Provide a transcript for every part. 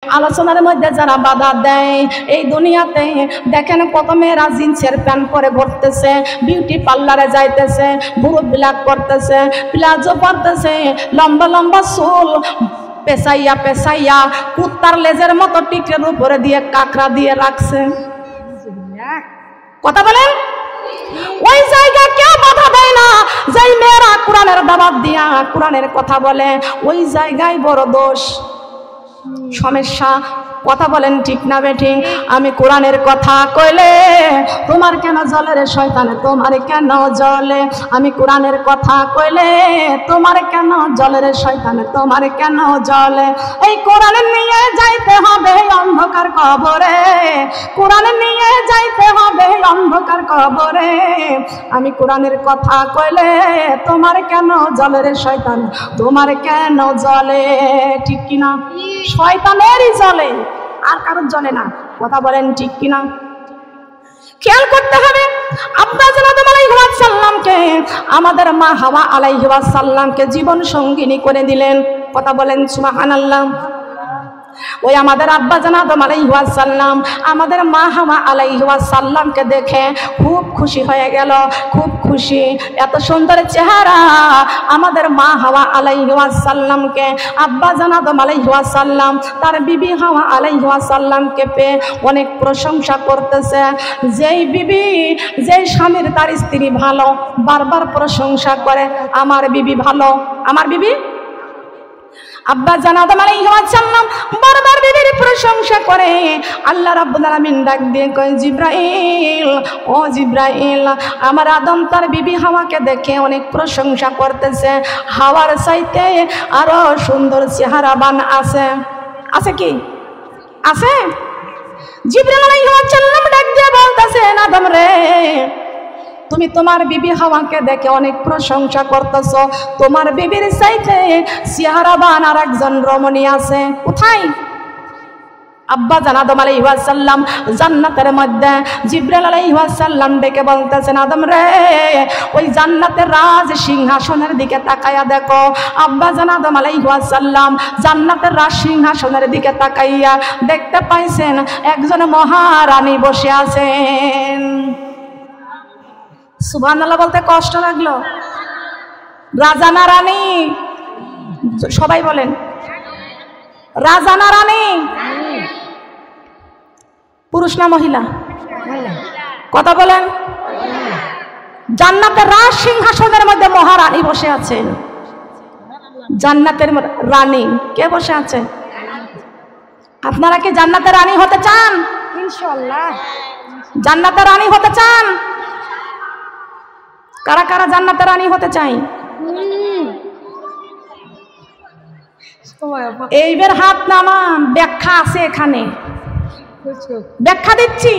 আলোচনার মধ্যে যারা বাধা দেয় এই দুনিয়াতে দেখেন কত মেয়েরা জিন্সের প্যান্ট পরে ঘুরতেছে, বিউটি পার্লারে যাইতেছে, ভুরু বিলাক করতেছে, প্লাজো পরতেছে, লম্বা লম্বা চুল পেঁচাইয়া পেঁচাইয়া কুত্তার লেজের মতো টিকের উপরে দিয়ে কাঁকড়া দিয়ে রাখছে। কথা বলেন, ওই জায়গায় কেউ বাধা দেয় না। যেই মেয়েরা কোরআনের দাওয়াত দিয়া কোরআনের কথা বলে ওই জায়গায় বড় দোষ, সমস্যা। কথা বলেন ঠিক না বেঠিক? আমি কোরআনের কথা কইলে তোমার কেন জ্বলে রে শয়তানে, তোমার কেন জ্বলে? আমি কোরআনের কথা কইলে তোমার কেন জ্বলে রে শয়তানে, তোমার কেন জ্বলে? এই কোরআন নিয়ে যাইতে হবে অন্ধকার কবরে, কোরআন নিয়ে যাইতে হবে অন্ধকার কবরে। আমি কোরআনের কথা কইলে তোমার কেন জ্বলে রে শয়তান, তোমার কেন জ্বলে? ঠিক কিনা? শয়তানেরই জ্বলে, আর কারোর জ্বলে না। কথা বলেন ঠিক কিনা? খেয়াল করতে হবে। আব্বা জান আদম আলাইহিস সালামকে আমাদের মা হাওয়া আলাইহিস সালামকে জীবন সঙ্গিনী করে দিলেন। কথা বলেন সুবহানাল্লাহ। ওই আমাদের আব্বা জান আদম আলাইহিস সালাম আমাদের মা হাওয়া আলাইহিস সালামকে দেখে খুব খুশি হয়ে গেল, খুব খুশি। এত সুন্দর চেহারা আমাদের মা হাওয়া আলাইহিস সালামকে আব্বা জান আদম আলাইহিস সালাম তার বিবি হাওয়া আলাইহিস সালামকে পেয়ে অনেক প্রশংসা করতেছে। যেই বিবি, যেই স্বামীর তার স্ত্রী ভালো, বারবার প্রশংসা করে আমার বিবি ভালো, আমার বিবি। আব্বা জান আদম আলাইহিস সালাম বারবার বিবির প্রশংসা করে। আল্লাহ রাব্বুল আলামিন ডাক দিয়ে কয়, জিবরাইল, ও জিবরাইল, আমার আদম তার বিবি হাওয়াকে দেখে অনেক প্রশংসা করতেছে। হাওয়ার চাইতে আরো সুন্দর চেহারাবান আছে। আছে কি? আছে। জিবরাইল আলাইহিস সালাম ডাক দিয়ে বলতেছেন, আদম রে, তুমি তোমার বিবি হাওয়াকে দেখে অনেক প্রশংসা করতেছ, তোমার বিবির চাইতে চেহারাবান আর একজন রমণী আছে। কোথায়? আব্বা জান আদম আলাইহিস সালাম জান্নাতের মধ্যে জিবরাইল আলাইহিস সালাম ডেকে বলতেছেন, আদম রে, ওই জান্নাতের রাজ সিংহাসনের দিকে তাকাইয়া দেখো। আব্বা জান আদম আলাইহিস সালাম জান্নাতের রাজ সিংহাসনের দিকে তাকাইয়া দেখতে পাইছেন একজন মহারানী বসে আছেন। সুবহানাল্লাহ বলতে কষ্ট লাগলো? রাজা না রানী? সবাই বলেন, রাজা না রানী? পুরুষ না মহিলা? কথা বলেন। জান্নাতের রাজ সিংহাসনের মধ্যে মহারানী বসে আছেন। জান্নাতের রানী কে বসে আছে? আপনারা কি জান্নাতের রানী হতে চান? ইনশাআল্লাহ। জান্নাতের রানী হতে চান? কারা কারা জান্নাতের রানী হতে চাই? এইবার হাত নামান, ব্যাখ্যা আছে এখানে, ব্যাখ্যা দিচ্ছি।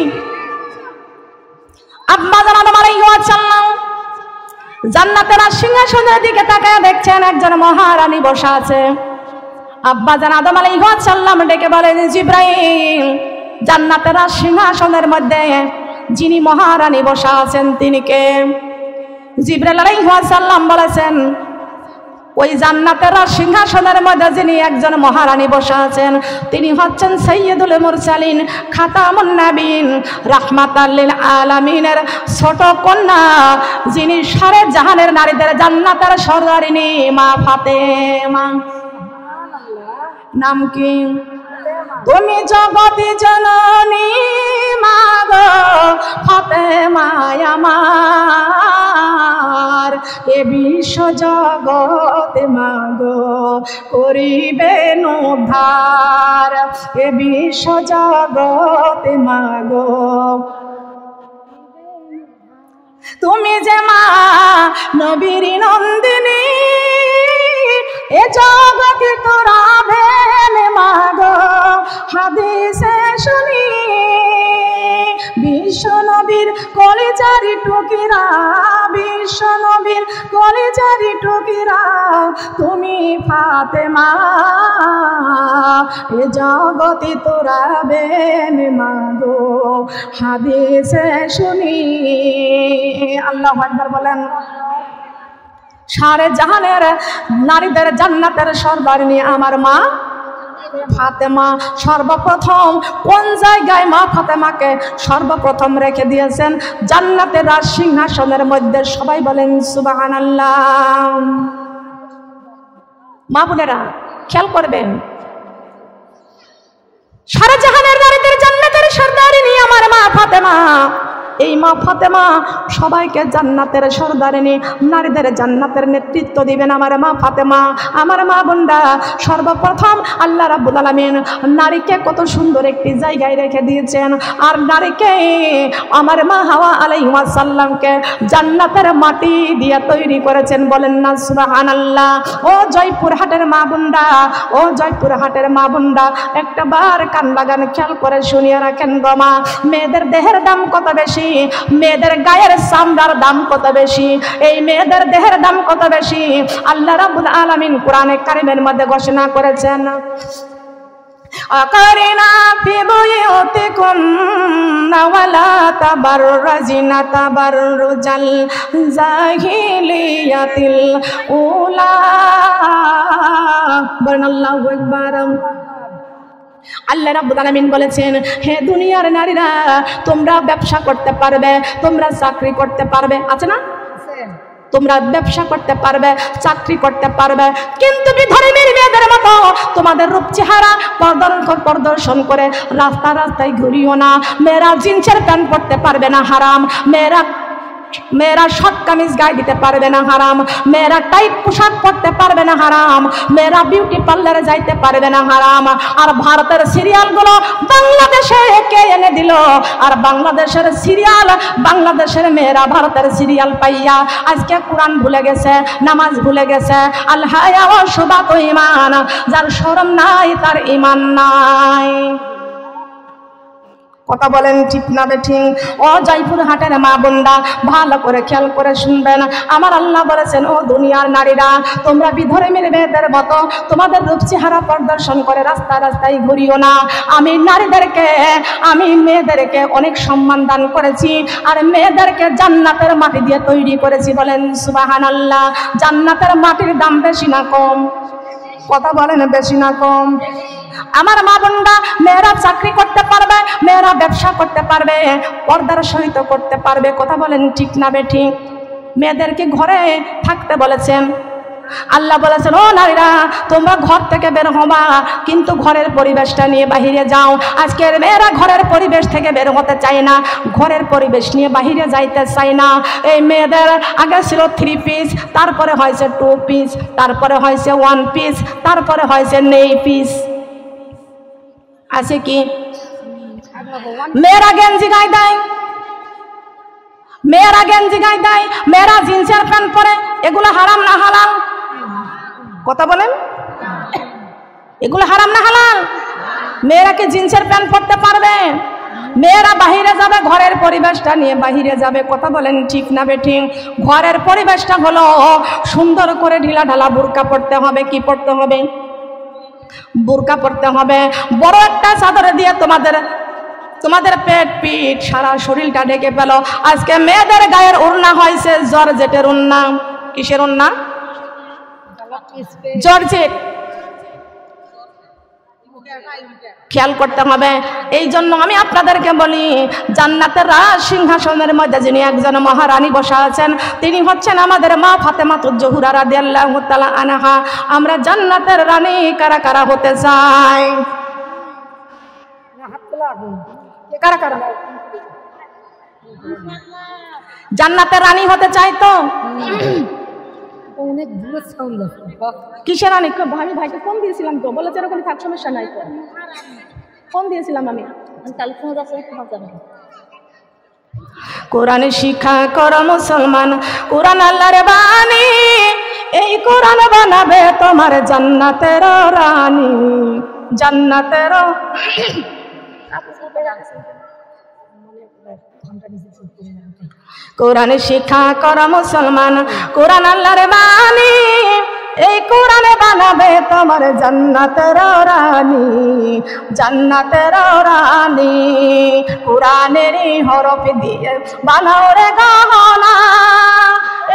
আব্বা জান আদম আলাইহিস সালাম জান্নাতের সিংহাসনের দিকে তাকায় দেখছেন একজন মহারানী বসা আছে। আব্বা জান আদম আলাইহিস সালাম ডেকে বলেন, জিবরাইল, জান্নাতের সিংহাসনের মধ্যে যিনি মহারানী বসা আছেন তিনি কে? জিবরাইল আলাইহিস সালাম বলেছেন, ওই জান্নাতের সিংহাসনের মধ্যে যিনি একজন মহারানী বসা আছেন তিনি হচ্ছেন সাইয়্যিদুল মুরসালিন, খাতামুন নবীন, রাহমাতাল লিল আলামিনের ছোট কন্যা, যিনি সারে জাহানের নারীদের জান্নাতের সরদারিনী মা ফাতেমা। নাম কি? তুমি জগতি জননী মা গো ফাতেমা আমার, এ বিশ্ব জগতে মা গো করিবেন উদ্ধার, এ বিশ্ব জগতে মা গো। তুমি যে মা নবীর নন্দিনী, এ জগতে তোরা ভেন মা গো হাদিসে শুনি, বিশ্ব নবীর কলিজারি টুকিরা, বিশ্ব নবীর কলিজারি টুকিরা তুমি ফাতেমা, এ জগতে তোরা বেন মা গো হাদিসে শুনি। আল্লাহু আকবার বলেন। সারে জাহানের নারীদের জান্নাতের সরদারিনী আমার মা ফাতেমা সর্বপ্রথম কোন জায়গায় মা ফাতেমাকে সর্বপ্রথম রেখে দিয়েছেন? জান্নাতের রাজ সিংহাসনের মধ্যে। সবাই বলেন সুবহানাল্লাহ। মা বোনেরা খেয়াল করবেন, সারা জাহানের নারীদের জান্নাতের সর্দারিনী আমার মা ফাতেমা। এই মা ফাতেমা সবাইকে জান্নাতের সর্দারিনী, নারীদের জান্নাতের নেতৃত্ব দিবেন আমার মা ফাতেমা। আমার মা বোনরা, সর্বপ্রথম আল্লাহ রাব্বুল আলামিন নারীকে কত সুন্দর একটি জায়গায় রেখে দিয়েছেন, আর নারীকে আমার মা হাওয়া আলাইহিস সালামকে জান্নাতের মাটি দিয়ে তৈরি করেছেন। বলেন না সুবহানাল্লাহ। ও জয়পুরহাটের মা বোনরা, ও জয়পুরহাটের মা বোনরা, একটা বার কান লাগান, খেয়াল করে শুনিয়ে রাখেন গো মা। মেয়েদের দেহের দাম কত বেশি, মেয়েদের গায়ের চামড়ার দাম কত বেশি, এই মেয়েদের দেহের দাম কত বেশি আল্লাহ রাব্বুল আলামিন কোরআনে কারিমের মধ্যে ঘোষণা করেছেন। আকারিনা ফি বুয়ুতিকুন্না ওয়ালা তাবাররাজিনা তাবাররুজাল জাহিলিয়াতিল উলা। বলেন আল্লাহু আকবার। আল্লাহ রাব্বুল আলামিন বলেছেন, হে দুনিয়ার নারীরা, তোমরা ব্যবসা করতে পারবে, তোমরা চাকরি করতে পারবে, আছে না? তোমরা ব্যবসা করতে পারবে, চাকরি করতে পারবে, কিন্তু বিধর্মীর মেয়েদের মতো তোমাদের রূপ চেহারা প্রদর্শন করে রাস্তা রাস্তায় ঘুরিও না। মেয়েরা জিন্সের প্যান্ট পরতে পারবে না, হারাম। মেয়েরা শর্ট কামিজ গায়ে দিতে পারবে না, হারাম। মেয়েরা টাইট পোশাক পরতে পারবে না, হারাম। মেয়েরা বিউটি পার্লারে যাইতে পারবে না, হারাম। আর ভারতের সিরিয়ালগুলো বাংলাদেশে কে এনে দিল? আর বাংলাদেশের সিরিয়াল, বাংলাদেশের মেয়েরা ভারতের সিরিয়াল পাইয়া আজকে কোরআন ভুলে গেছে, নামাজ ভুলে গেছে। আল হায়া ওয়া শুবাতু ঈমান, যার শরম নাই তার ঈমান নাই। কথা বলেন ঠিক না বেঠিক? ও জয়পুরহাটের মা বোনরা, ভালো করে খেয়াল করে শুনবেন। আমার আল্লাহ বলেছেন, ও দুনিয়ার নারীরা, তোমরা বিধর্মীর মেয়েদের মতো তোমাদের রূপ চেহারা প্রদর্শন করে রাস্তা রাস্তায় ঘুরিও না। আমি নারীদেরকে, আমি মেয়েদেরকে অনেক সম্মান দান করেছি, আর মেয়েদেরকে জান্নাতের মাটি দিয়ে তৈরি করেছি। বলেন সুবহানাল্লাহ। জান্নাতের মাটির দাম বেশি না কম? কথা বলেন বেশি না কম? আমার মা বোনরা, মেয়েরা চাকরি করতে পারবে, মেয়েরা ব্যবসা করতে পারবে, পর্দার সহিত করতে পারবে। কথা বলেন ঠিক না বেঠিক? মেয়েদেরকে ঘরে থাকতে বলেছেন। আল্লাহ বলেছেন, ও নারীরা, তোমরা ঘর থেকে বের হবা, কিন্তু ঘরের পরিবেশটা নিয়ে বাহিরে যাও। আজকের মেয়েরা ঘরের পরিবেশ থেকে বের হতে চায় না, ঘরের পরিবেশ নিয়ে বাহিরে যাইতে চায় না। এই মেয়েদের আগে ছিল 3 পিস, তারপরে হয়েছে 2 পিস, তারপরে হয়েছে 1 পিস, তারপরে হয়েছে নেই পিস। আছে কি? মেয়েরা গেঞ্জি গায়ে দেয়, মেয়েরা গেঞ্জি গায়ে দেয়, মেয়েরা জিন্সের প্যান্ট পরে। এগুলো হারাম না হালাল? কথা বলেন, এগুলো হারাম না হালাল? মেয়েরা কি জিন্সের প্যান্ট পরতে পারবে? মেয়েরা বাহিরে যাবে, ঘরের পরিবেশটা নিয়ে বাহিরে যাবে। কথা বলেন ঠিক না বেঠিক? ঘরের পরিবেশটা হলো সুন্দর করে ঢিলা ঢালা বোরকা পরতে হবে। কি পরতে হবে? বোরকা পরতে হবে। বড় একটা চাদর দিয়ে তোমাদের পেট পিঠ সারা শরীরটা ঢেকে পেল। আজকে মেয়েদের গায়ের ওড়না হয়েছে জর্জেটের ওড়না। কিসের ওড়না? জর্জেট। খেয়াল করতে হবে। এই জন্য আমি আপনাদেরকে বলি, জান্নাতের রাজ সিংহাসনের মধ্যে যিনি একজন মহারানী বসা আছেন, তিনি হচ্ছেন আমাদের মা ফাতেমাতুজ জোহরা রাদিয়াল্লাহু তাআলা আনহা। আমরা জান্নাতের রানী কারা কারা হতে চাই? কারা কারা জান্নাতের রানী হতে চাই? তো কিসের রানী? আমি ভাইকে ফোন দিয়েছিলাম, তো বলেছে এরকম থাক, সমস্যা নাই। তো ফোন দিয়েছিলাম আমি। কোরআন শিক্ষা কর মুসলমান, কোরআন আল্লাহর বাণী, এই কোরআন বানাবে তোমার জান্নাতের রানী। জান্নাতের কোরআন শিক্ষা কর মুসলমান, কোরআন আল্লাহর বাণী, এই কোরআন বানাবে তোমার জান্নাতের রানী। জান্নাতের রানী কোরআনের হরফ দিয়ে বানাও রে গহনা,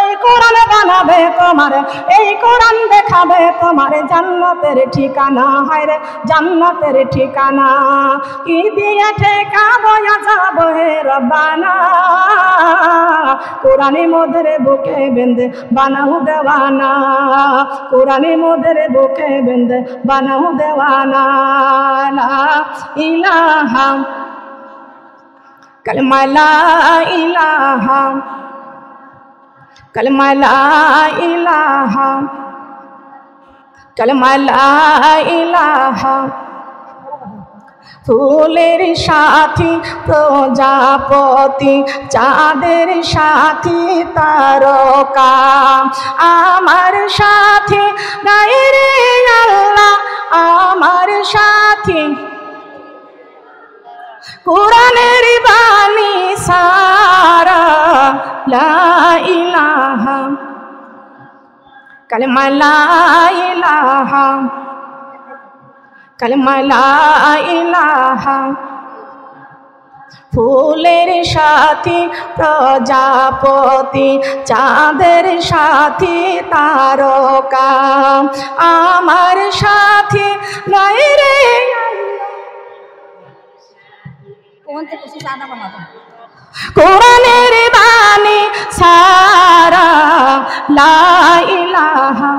এই কোরআন বানাবে তোমার, এই কোরআন দেখাবে তোমার জান্নাতের ঠিকানা। হায় রে জান্নাতের ঠিকানা, কি দিয়ে ঠেকাবো যাব হে রব্বানা, কোরআনে মোদের বুকে বেঁধে বানাও দেওয়ানা, কোরআনে মোদের বুকে বেঁধে বানাও দেওয়ানা। লা ইলাহা কালিমা লা ইলাহা, কালিমা লা ইলাহা, কালিমা লা ইলাহা। ফুলের সাথী প্রজাপতি, চাঁদের সাথী তারকা, আমার সাথী গায়রে আল্লাহ, আমার সাথী কোরআনের বাণী সারা। লা ইলাহা কালিমা লা ইলাহা, কালিমা লা ইলাহা। ফুলের সাথী প্রজাপতি, চাঁদের সাথী তারকা, আমার সাথী গায়রে কোরআনের বাণী সারা। লা ইলাহা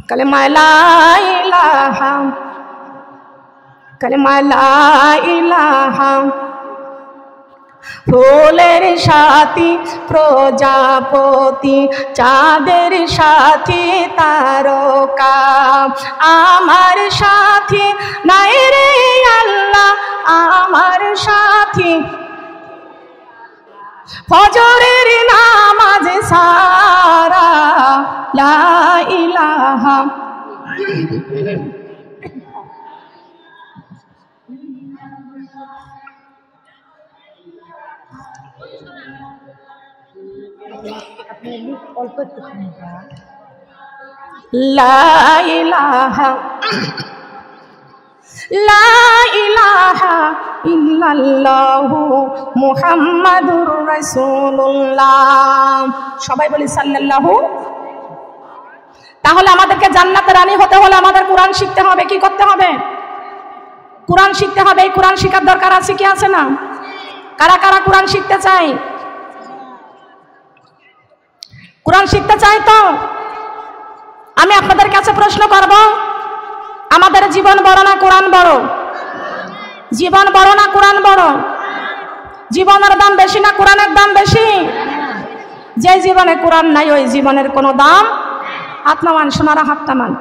কালিমা লা ইলাহা, কালিমা লা ইলাহা। ফুলের সাথী প্রজাপতি, চাঁদের সাথী তারকা, আমার সাথী নাই রে আল্লাহ, আমার সাথী ফজরের নামাজ সারা। লা ইলাহা লা ইলাহা, লা ইলাহা ইল্লাল্লাহু মুহাম্মাদুর রাসূলুল্লাহ। সবাই বলি সাল্লাল্লাহু। তাহলে আমাদেরকে জান্নাতের রানী হতে হলে আমাদের কোরআন শিখতে হবে। কি করতে হবে? কোরআন শিখতে হবে। এই কোরআন শেখার দরকার আছে কি আছে না? কারা কারা কোরআন শিখতে চাই? কোরআন শিখতে চাই তো আমি আপনাদের কাছে প্রশ্ন করব, আমাদের জীবন বড় না কোরআন বড়? জীবন বড় না কোরআন বড়? জীবনের দাম বেশি না কোরআনের দাম বেশি? যে জীবনে কোরআন নাই ওই জীবনের কোনো দাম। হাত নামান সোনারা, হাত নামান।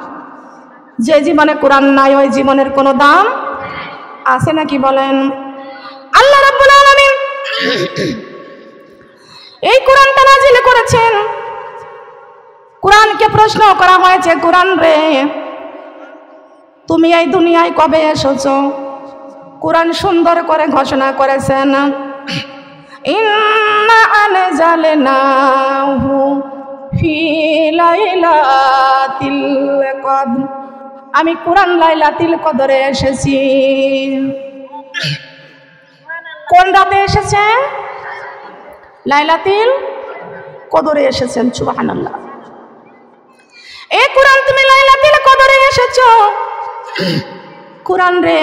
যে জীবনে কোরআন নাই ওই জীবনের কোনো দাম আছে নাকি বলেন? আল্লাহ রাব্বুল আলামিন এই কোরআনটা নাজিল করেছেন। কোরআনকে প্রশ্ন করা হয়েছে, কোরআন রে তুমি এই দুনিয়ায় কবে এসেছো? কোরআন সুন্দর করে ঘোষণা করেছেন, ইন্না আনজালনাহু ফি লাইলাতিল কদর। আমি কোরআন লাইলাতুল কদরে এসেছি। কোন রাতে এসেছে? লাইলাতুল কদরে এসেছেন। সুবহানাল্লাহ। এই কোরআন তুমি লাইলাতুল কদরে এসেছো। কোরআন রে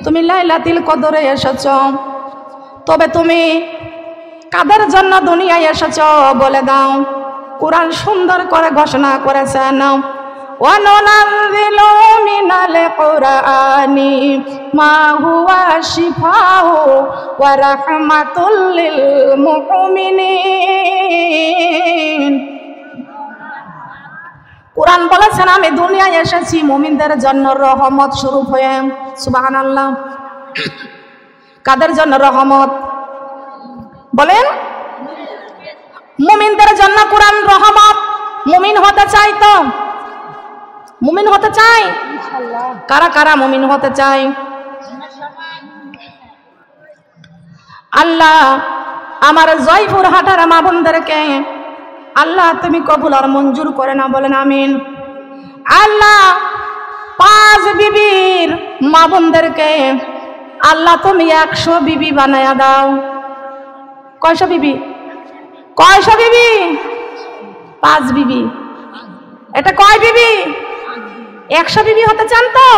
তুমি লাইলাতুল কদরে এসেছো, তবে তুমি কাদের জন্য দুনিয়ায় এসেছো বলে দাও। কোরআন সুন্দর করে ঘোষণা করেছেন, ওয়ানুনাযিলু মিনাল কুরআনি মা হুয়া শিফাউ ওয়া রাহমাতুল লিল মুমিনিন। কোরআন বলেছেন আমি দুনিয়ায় এসেছি মুমিনদের জন্য রহমত স্বরূপ হয়ে। সুবহানাল্লাহ। কাদের জন্য রহমত বলেন? মুমিনদের জন্য কোরআন রহমত। মুমিন হতে চাই তো? মুমিন হতে চাই? কারা কারা মুমিন হতে চাই? আল্লাহ আমার জয়পুর হাটার মা বোনদেরকে আল্লাহ তুমি কবুল আর মঞ্জুর করে না, বলেন আমিন। আল্লাহ 5 বিবির মা বোনদেরকে আল্লাহ তুমি 100 বিবি বানায়া দাও। কয়শো বিবি? কয়শো বিবি? 5 বিবি। এটা কয় বিবি? 100 বিবি হতে চান তো?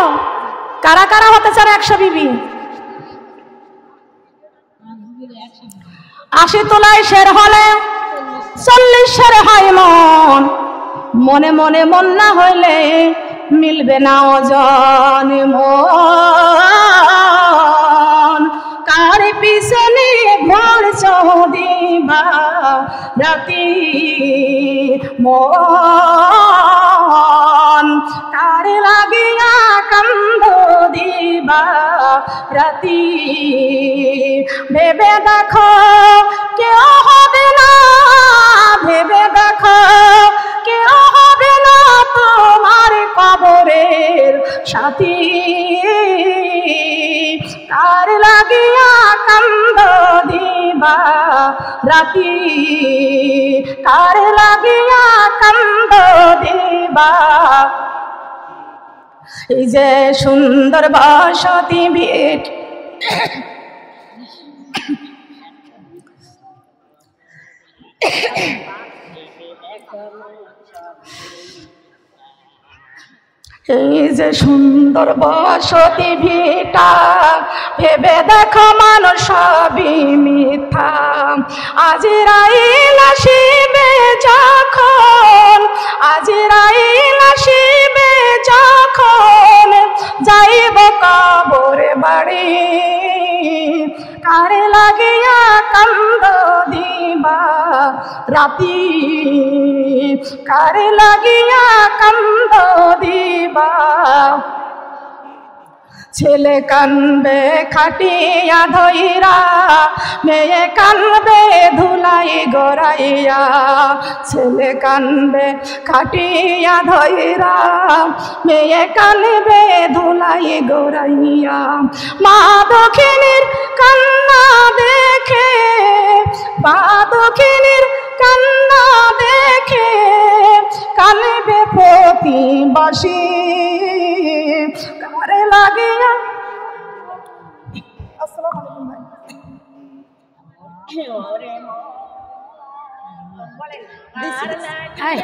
কারা কারা হতে চান 100 বিবি? 80 তোলায় শের হলে 40 শের হয় মন, মনে মনে মন না হইলে মিলবে না ওজন। মন কার পিছনে ঘুরছ দিবা রাতি, মন কার লাগিয়া কান্দ দিবা রাতি। ভেবে দেখো কেউ হবে না, ভেবে দেখো কেউ হবে না তোমার কবরের সাথী। কার লাগিয়া কান্দ দিবা রাতি, কার লাগিয়া কান্দ দিবা। এই যে সুন্দর বসতি ভিট, এই যে সুন্দর বসতি ভিটা, ভেবে দেখো মানুষ সবই মিথ্যা। আজরাইল আসিবে যখন, আজরাইল আসিবে যখন, যাইব কবরে বাড়ি। কার লাগিয়া কান্দ দিবা রাতি, কার লাগিয়া কান্দ দিবা। ছেলে কানবে খাটিয়া ধইরা, মেয়ে কানবে ধুলাই গড়াইয়া। ছেলে কানবে খাটিয়া ধইরা, মেয়ে কানবে ধুলাই গড়াইয়া। মা দক্ষিণীর কান্না দেখে, মা দক্ষিণীর কান্না দেখে কানবে প্রতিবাসী। কারে লাগিয়া আসসালামু আলাইকুম ভাই।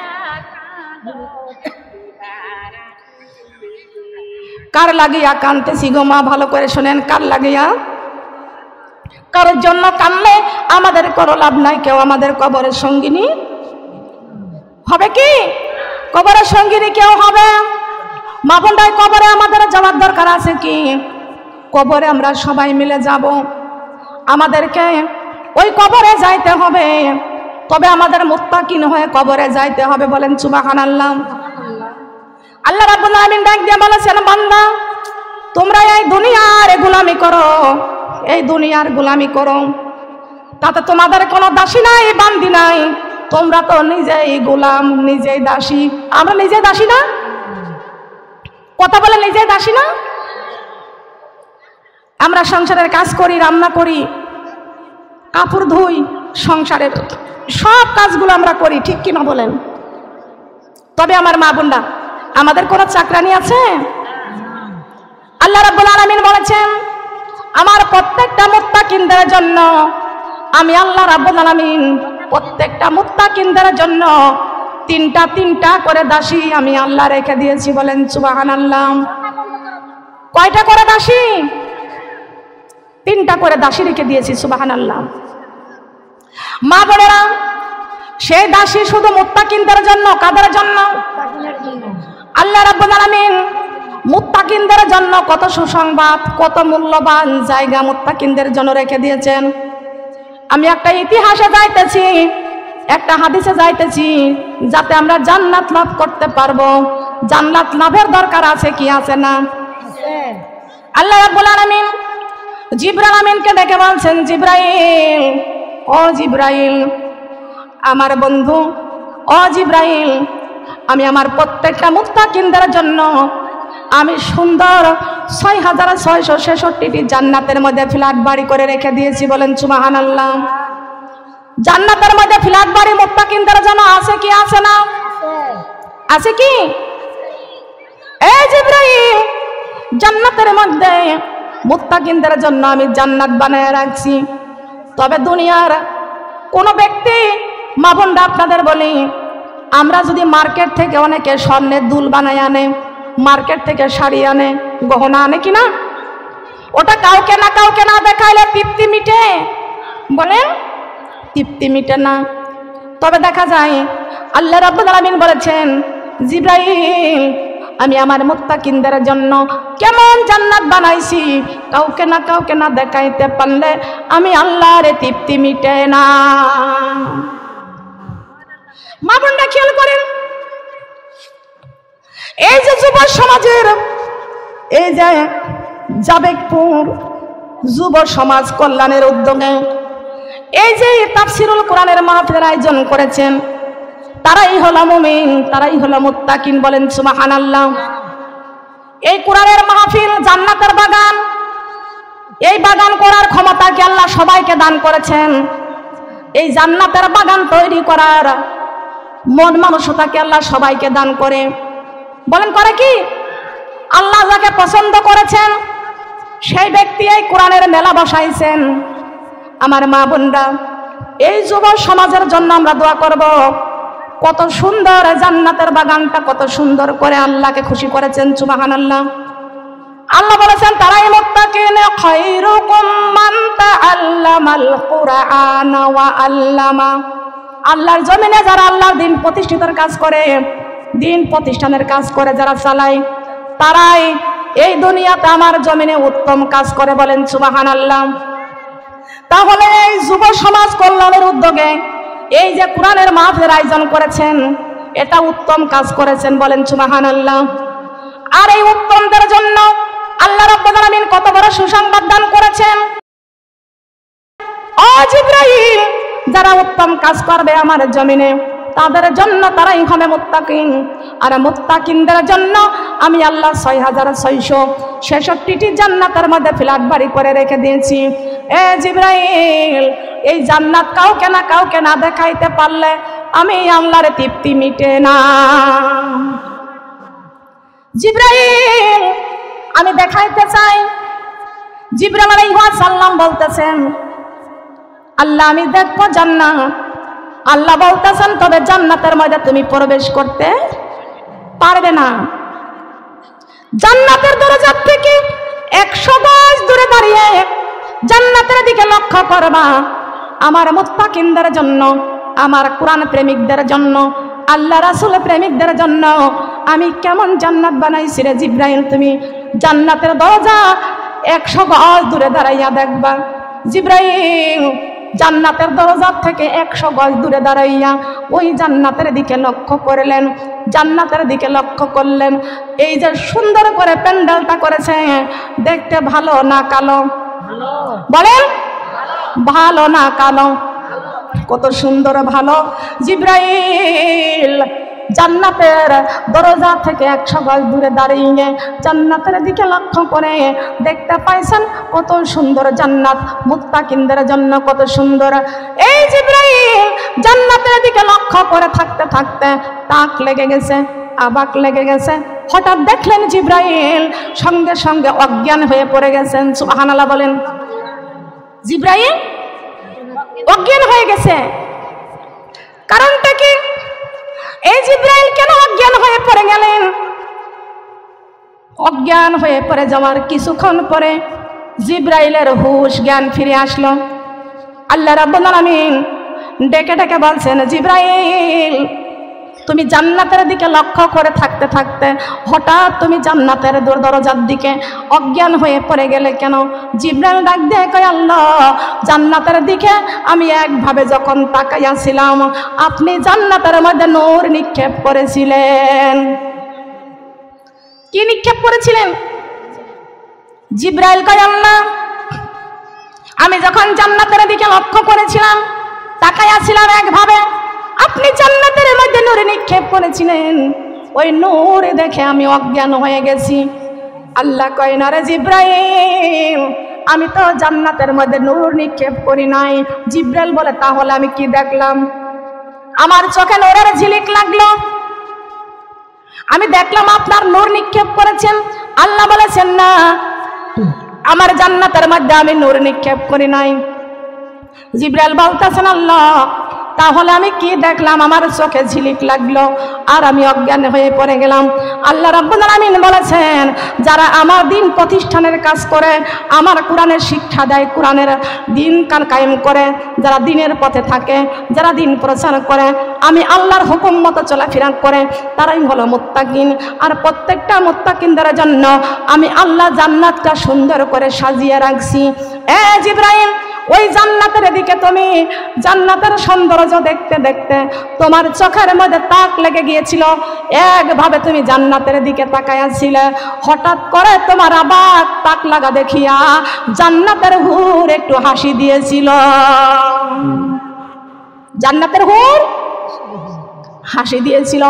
কার লাগিয়া কানতেছি গো মা, ভালো করে শোনেন। কার লাগিয়া? কারোর জন্য কানলে আমাদের কোনো লাভ নাই। কেউ আমাদের কবরের সঙ্গিনী হবে কি? কবরের সঙ্গিনী কেউ হবে? মা বোনরাই, কবরে আমাদের যাওয়ার দরকার আছে কি? কবরে আমরা সবাই মিলে যাব। আমাদেরকে ওই কবরে যাইতে হবে, তবে আমাদের মুত্তাকিন হয়ে কবরে যাইতে হবে। বলেন সুবহানাল্লাহ। আল্লাহ রাব্বুল আলামিন ডাক দিয়ে বলেছেন, বান্দা তোমরা এই দুনিয়ার গোলামি করো, এই দুনিয়ার গোলামি করো, তাতে তোমাদের কোনো দাসী নাই, বান্দি নাই। তোমরা তো নিজেই গোলাম, নিজেই দাসী। আমরা নিজেই দাসী না? কথা বলে নিজেই দাসী না? আমরা সংসারের কাজ করি, রান্না করি, কাপড় ধুই, সংসারের সব কাজগুলো আমরা করি, ঠিক কিনা বলেন? তবে আমার মা বোনরা, আমাদের কোনো চাকরানি আছে? আল্লাহ রাব্বুল আলামিন বলেছেন, আমার প্রত্যেকটা মুত্তাকিনদের জন্য আমি আল্লাহ রাব্বুল আলামিন প্রত্যেকটা মুত্তাকিনদের জন্য তিনটা করে দাসী আমি আল্লাহ রেখে দিয়েছি। বলেন সুবহানাল্লাহ। কয়টা করে দাসী? 3টা করে দাসী রেখে দিয়েছি। সুবহানাল্লাহ। মা বোনেরা, সেই দাসী শুধু মুত্তাকিনদের জন্য। কাদের জন্য? আল্লাহ রাব্বুল আলামিন মুত্তাকিনদের জন্য কত সুসংবাদ, কত মূল্যবান জায়গা মুত্তাকিনদের জন্য রেখে দিয়েছেন। আমি একটা ইতিহাসে যাইতেছি, একটা হাদিসে যাইতেছি, যাতে আমরা জান্নাত লাভ করতে পারবো। জান্নাত লাভের দরকার আছে কি আছে না? আল্লাহ রাব্বুল আলামিন জিবরাইল আমিনকে ডেকে বলছেন, জিবরাইল, ও জিবরাইল আমার বন্ধু, ও জিবরাইল, আমি আমার প্রত্যেকটা মুত্তাকিনদের জন্য আমি সুন্দর 6666টি জান্নাতের মধ্যে ফ্ল্যাট বাড়ি করে রেখে দিয়েছি। বলেন সুবহানাল্লাহ। জান্নাতের মধ্যে ফ্ল্যাট বাড়ি মুত্তাকিনদের জন্য আছে কি আছে না? আছে কি? এই জিবরাইল, জান্নাতের মধ্যে মুত্তাকিনদের জন্য আমি জান্নাত বানায় রাখছি। তবে দুনিয়ার কোন ব্যক্তি, মা বোনরা আপনাদের বলি, আমরা যদি মার্কেট থেকে অনেকে স্বর্ণের দুল বানায় আনে, মার্কেট থেকে শাড়ি আনে, গহনা আনে কিনা, ওটা কাউকে না দেখাইলে তৃপ্তি মিটে? বলেন, তৃপ্তি মিটে না। তবে দেখা যায় আল্লাহ রাব্বুল আলামিন বলেছেন, জিবরাইল, আমি আমার মুত্তাকিনদের জন্য কেমন জান্নাত বানাইছি, কাউকে না দেখাইতে পারলে আমি আল্লাহর তৃপ্তি মিটে না। মা বোনরা খেয়াল করেন, এই যে যুব সমাজের, এই যে জাবেকপুর যুব সমাজ কল্যাণের উদ্যোগে এই যে তাফসিরুল কোরআনের মাহফিলের আয়োজন করেছেন, তারাই হলো মুমিন, তারাই হলো মুত্তাকিন। বলেন সুবহানাল্লাহ। এই কোরআনের মাহফিল জান্নাতের বাগান। এই বাগান করার ক্ষমতা কি আল্লাহ সবাইকে দান করেছেন? এই জান্নাতের বাগান তৈরি করার মন মানসিকতাকে আল্লাহ সবাইকে দান করে। বলেন করে কি? আল্লাহ যাকে পছন্দ করেছেন সেই ব্যক্তি এই কোরআনের মেলা বসাইছেন। আমার মা বোনরা, এই যুব সমাজের জন্য আমরা দোয়া করব। কত সুন্দর জান্নাতের বাগানটা, কত সুন্দর করে আল্লাহকে খুশি করেছেন। সুবহানাল্লাহ। আল্লাহ বলেছেন, তারাই মুত্তাকিন, খায়রুকুম মান তাআল্লামাল কুরআন ওয়া আল্লামা। আল্লাহর জমিনে যারা আল্লাহর দিন প্রতিষ্ঠিতের কাজ করে, দিন প্রতিষ্ঠানের কাজ করে যারা চালায়, তারাই এই দুনিয়াতে আমার জমিনে উত্তম কাজ করে। বলেন সুবহানাল্লাহ। তাহলে এই যুব সমাজ কল্যাণের উদ্যোগে এই যে কোরআনের মাহফিলের আয়োজন করেছেন, এটা উত্তম কাজ করেছেন। বলেন সুবহানাল্লাহ। আর এই উত্তমদের জন্য আল্লাহ রাব্বুল আলামিন কত বড় সুসংবাদ দান করেছেন। ও জিবরাইল, যারা উত্তম কাজ করবে আমার জমিনে, তাদের জন্য তারাই হবে মুত্তাকিন। আর মুত্তাকিনদের জন্য আমি আল্লাহ 6666টি জান্নাতের মধ্যে ফ্ল্যাট বাড়ি করে রেখে দিয়েছি। এ জিবরাইল, এই জান্নাত কাউকে না দেখাইতে পারলে আমি আল্লাহর তৃপ্তি মিটে না। জিবরাইল, আমি দেখাইতে চাই। জিবরাইল আলাইহিস সালাম বলতেছেন, আল্লাহ আমি দেখবো জান্নাত। আল্লাহ বলতেছেন, তবে জান্নাতের মধ্যে তুমি প্রবেশ করতে পারবে না। জান্নাতের দরজার থেকে 100 গজ দূরে দাঁড়িয়ে জান্নাতের দিকে লক্ষ্য করবা। আমার মুত্তাকিনদের জন্য, আমার কোরআন প্রেমিকদের জন্য, আল্লাহ রাসূল প্রেমিকদের জন্য আমি কেমন জান্নাত বানাইছি রে জিবরাইল। তুমি জান্নাতের দরজা 100 গজ দূরে দাঁড়াইয়া দেখবা। জিবরাইল জান্নাতের দরজা থেকে 100 গজ দূরে দাঁড়াইয়া ওই জান্নাতের দিকে লক্ষ্য করলেন। জান্নাতের দিকে লক্ষ্য করলেন, এই যে সুন্দর করে প্যান্ডেলটা করেছে, দেখতে ভালো না কালো? বলেন, ভালো না কালো? কত সুন্দর, ভালো। জিবরাইল জান্নাতের দরজা থেকে 100 গজ দূরে দাঁড়িয়ে জান্নাতের দিকে লক্ষ্য করে দেখতে পাইছেন কত সুন্দর জান্নাত, মুত্তাকিনদের জন্য কত সুন্দর। এই জিবরাইল জান্নাতের দিকে লক্ষ্য করে থাকতে থাকতে তাক লেগে গেছে, আবাক লেগে গেছে। হঠাৎ দেখলেন জিবরাইল সঙ্গে সঙ্গে অজ্ঞান হয়ে পড়ে গেছেন। সুবহানাল্লাহ বলেন। জিবরাইল অজ্ঞান হয়ে গেছে। কারণটা কি? এই জিবরাইল কেন অজ্ঞান হয়ে পড়ে গেলেন? অজ্ঞান হয়ে পড়ে যাওয়ার কিছুক্ষণ পরে জিবরাইলের হুঁশ জ্ঞান ফিরে আসলো। আল্লাহ রাব্বুল আলামিন ডেকে ডেকে বলছেন, জিবরাইল তুমি জান্নাতের দিকে লক্ষ্য করে থাকতে থাকতে হঠাৎ তুমি জান্নাতের দরজার দিকে অজ্ঞান হয়ে পড়ে গেলে কেন? জিবরাইল ডাক দিয়ে কয়, আল্লাহ জান্নাতের দিকে আমি একভাবে যখন তাকাইয়াছিলাম, আপনি জান্নাতের মধ্যে নূর নিক্ষেপ করেছিলেন। কি নিক্ষেপ করেছিলেন? জিবরাইল কয়, আল্লাহ আমি যখন জান্নাতের দিকে লক্ষ্য করেছিলাম, তাকাইয়াছিলাম একভাবে, আপনি জান্নাতের মধ্যে নূর নিক্ষেপ করেছিলেন, ওই নূর দেখে আমি অজ্ঞান হয়ে গেছি। আল্লাহ কয়, না রে জিবরাইল, আমি তো জান্নাতের মধ্যে নূর নিক্ষেপ করি নাই। জিব্রাইল বলে তাহলে আমি কি দেখলাম? আমার চোখে নূরের ঝিলিক লাগলো, আমি দেখলাম আপনার নূর নিক্ষেপ করেছেন। আল্লাহ বলেছেন না, আমার জান্নাতের মধ্যে আমি নূর নিক্ষেপ করি নাই। জিব্রাইল বলতেছেন আল্লাহ তাহলে আমি কি দেখলাম? আমার চোখে ঝিলিক লাগলো আর আমি অজ্ঞান হয়ে পড়ে গেলাম। আল্লাহ রাব্বুল আলামিন বলেছেন, যারা আমার দিন প্রতিষ্ঠানের কাজ করে, আমার কোরআনের শিক্ষা দেয়, কোরআনের দিন কায়েম করে, যারা দিনের পথে থাকে, যারা দিন প্রচার করে, আমি আল্লাহর হুকুম মতো চলাফেরা করে, তারাই হলো মুত্তাকিন। আর প্রত্যেকটা মুত্তাকিনদের জন্য আমি আল্লাহ জান্নাতটা সুন্দর করে সাজিয়ে রাখছি। জিবরাইল, ওই জান্নাতের দিকে তুমি জান্নাতের সৌন্দর্য দেখতে দেখতে তোমার চোখের মধ্যে তাক লেগে গিয়েছিল, একভাবে তুমি জান্নাতের দিকে তাকায়াছিলে। হঠাৎ করে তোমার আবার তাক লাগা দেখিয়া জান্নাতের হুর একটু হাসি দিয়েছিল। জান্নাতের হুর হাসি দিয়েছিল।